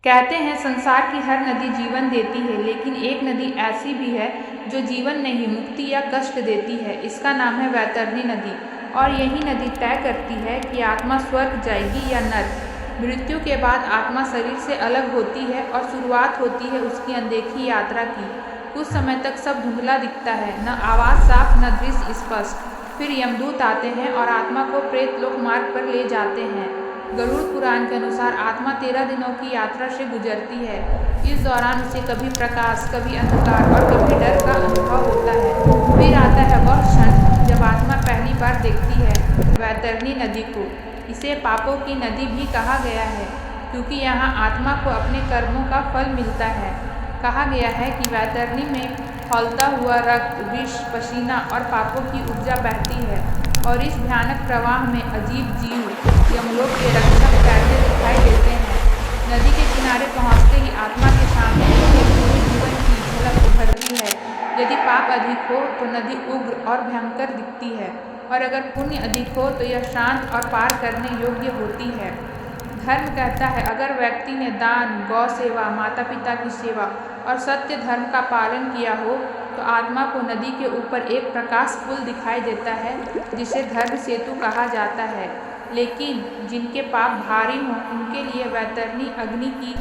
कहते हैं संसार की हर नदी जीवन देती है, लेकिन एक नदी ऐसी भी है जो जीवन नहीं मुक्ति या कष्ट देती है। इसका नाम है वैतरणी नदी। और यही नदी तय करती है कि आत्मा स्वर्ग जाएगी या नर्क। मृत्यु के बाद आत्मा शरीर से अलग होती है और शुरुआत होती है उसकी अनदेखी यात्रा की। कुछ समय तक सब धुंधला दिखता है, न आवाज़ साफ न दृश्य स्पष्ट। फिर यमदूत आते हैं और आत्मा को प्रेत लोक मार्ग पर ले जाते हैं। गरुड़ पुराण के अनुसार आत्मा 13 दिनों की यात्रा से गुजरती है। इस दौरान उसे कभी प्रकाश, कभी अंधकार और कभी डर का अनुभव होता है। फिर आता है वह क्षण जब आत्मा पहली बार देखती है वैतरणी नदी को। इसे पापों की नदी भी कहा गया है, क्योंकि यहाँ आत्मा को अपने कर्मों का फल मिलता है। कहा गया है कि वैतरणी में खौलता हुआ रक्त, विष, पसीना और पापों की ऊर्जा बहती है, और इस भयानक प्रवाह में अजीब जीव यमलोक के रक्षक तैरते दिखाई देते हैं। नदी के किनारे पहुंचते ही आत्मा के सामने उसके पूरे जीवन की झलक उभरती है। यदि पाप अधिक हो तो नदी उग्र और भयंकर दिखती है, और अगर पुण्य अधिक हो तो यह शांत और पार करने योग्य होती है। धर्म कहता है अगर व्यक्ति ने दान, गौ सेवा, माता पिता की सेवा और सत्य धर्म का पालन किया हो तो आत्मा को नदी के ऊपर एक प्रकाश पुल दिखाई देता है, जिसे धर्म सेतु कहा जाता है। लेकिन जिनके पाप भारी हों उनके लिए वैतरणी अग्नि की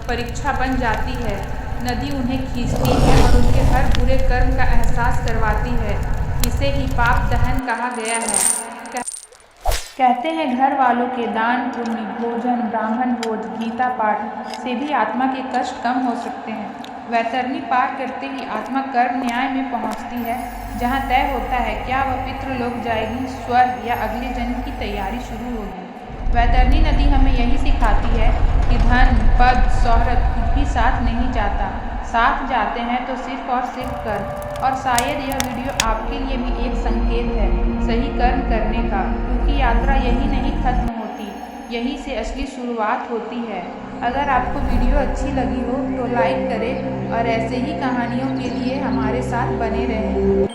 परीक्षा बन जाती है। नदी उन्हें खींचती है और उनके हर बुरे कर्म का एहसास करवाती है। इसे ही पाप दहन कहा गया है। कहते हैं घर वालों के दान, पुण्य, भोजन, ब्राह्मण भोज, गीता पाठ से भी आत्मा के कष्ट कम हो सकते हैं। वैतरणी पार करते ही आत्मा कर्म न्याय में पहुंचती है, जहां तय होता है क्या वह पितृलोक जाएगी, स्वर्ग या अगले जन्म की तैयारी शुरू होगी। वैतरणी नदी हमें यही सिखाती है कि धन, पद, शोहरत कुछ भी साथ नहीं जाता। साथ जाते हैं तो सिर्फ और सिर्फ कर्म। और शायद यह वीडियो आपके लिए भी एक संकेत है सही कर्म करने का, क्योंकि यात्रा यही नहीं खत्म होती, यहीं से असली शुरुआत होती है। अगर आपको वीडियो अच्छी लगी हो तो लाइक करें और ऐसे ही कहानियों के लिए हमारे साथ बने रहें।